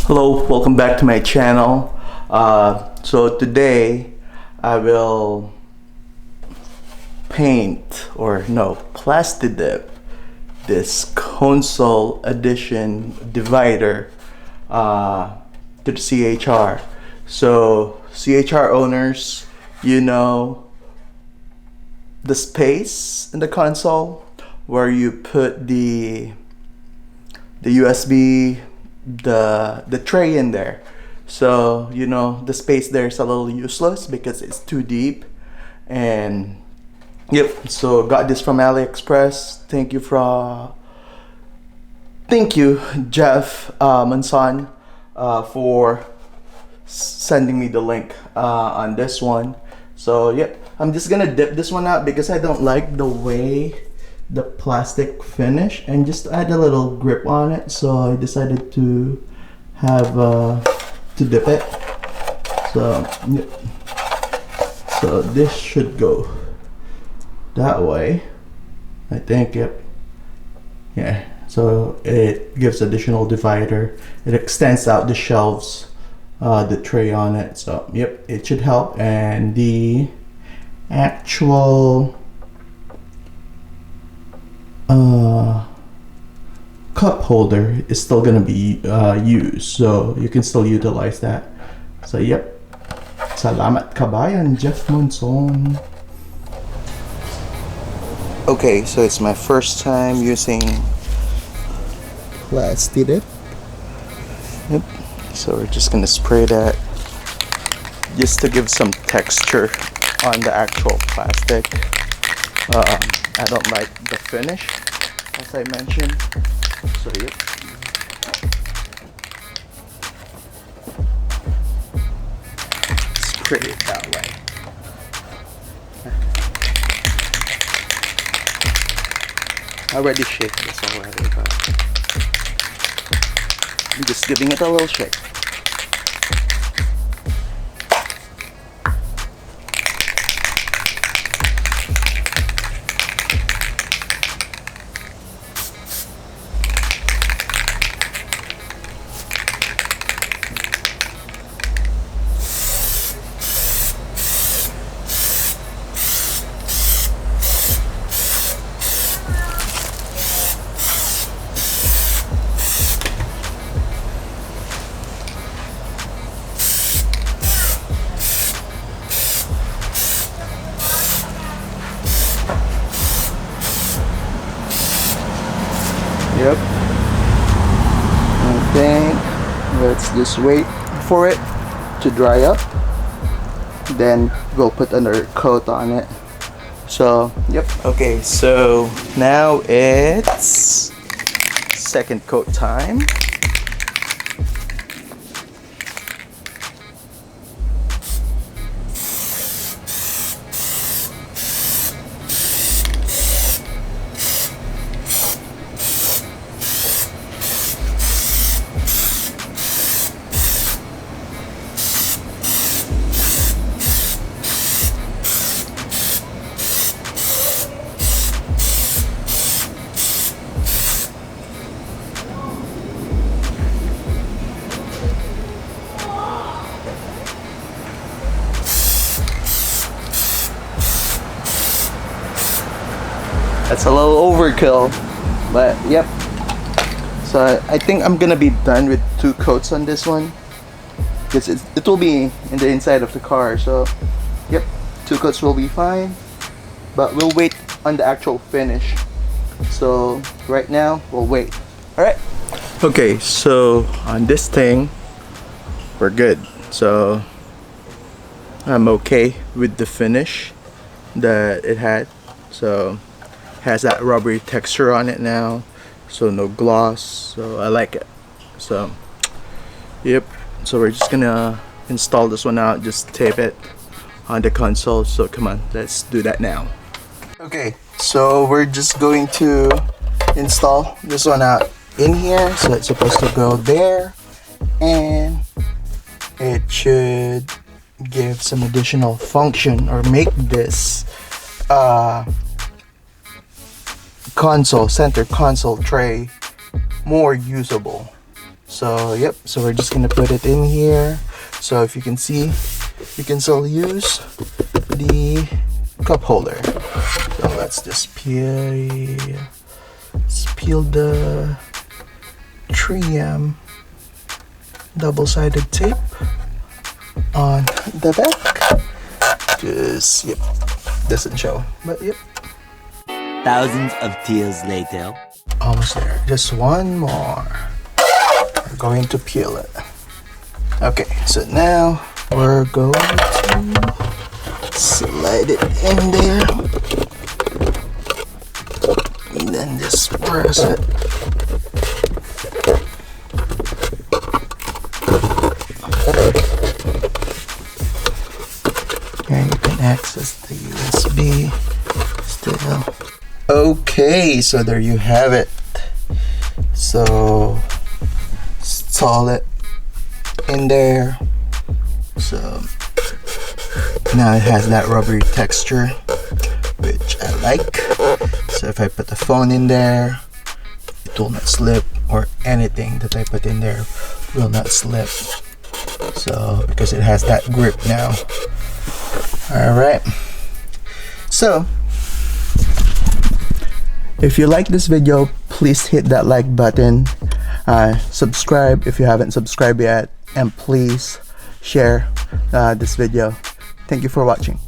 Hello, welcome back to my channel. So today I will paint Plastidip this console edition divider to the CHR. So CHR owners, you know the space in the console where you put the USB, the tray in there. So you know the space there is a little useless because it's too deep. And yep, so got this from AliExpress. Thank you Jeff Manson for sending me the link on this one. So yep, I'm just gonna dip this one out because I don't like the way the plastic finish and just add a little grip on it. So I decided to have to dip it. So yep. So this should go that way, I think. Yep. Yeah, so it gives additional divider. It extends out the shelves, the tray on it. So yep, it should help. And the actual cup holder is still gonna be used, so you can still utilize that. So yep, salamat kabayan, Jeff Monson. Okay, so it's my first time using Plastidip. Yep, so we're just gonna spray that just to give some texture on the actual plastic. I don't like the finish, as I mentioned. So yep. Spray it that way. I already shake this already, but I'm just giving it a little shake. Yep. I think let's just wait for it to dry up. Then we'll put another coat on it. So, yep. Okay, so now it's second coat time. That's a little overkill, but yep. So I think I'm gonna be done with 2 coats on this one because it will be in the inside of the car. So yep, 2 coats will be fine, but we'll wait on the actual finish. So right now we'll wait. All right. Okay, so on this thing we're good. So I'm okay with the finish that it had. So has that rubbery texture on it now, so no gloss, so I like it. So yep, so we're just gonna install this one out, just tape it on the console. So come on, let's do that now. Okay, so we're just going to install this one out in here. So it's supposed to go there, and it should give some additional function or make this center console tray more usable. So yep, so we're just gonna put it in here. So if you can see, you can still use the cup holder. So let's just peel the 3M double-sided tape on the back. Just yep, doesn't show, but yep. Thousands of tears later. Almost there. Just one more. We're going to peel it. Okay, so now we're going to slide it in there. And then just press it. Here you can access the USB still. Okay, so there you have it. So install it in there. So now it has that rubbery texture, which I like. So if I put the phone in there, it will not slip, or anything that I put in there will not slip. So because it has that grip now. Alright, so if you like this video, please hit that like button, subscribe if you haven't subscribed yet, and please share this video. Thank you for watching.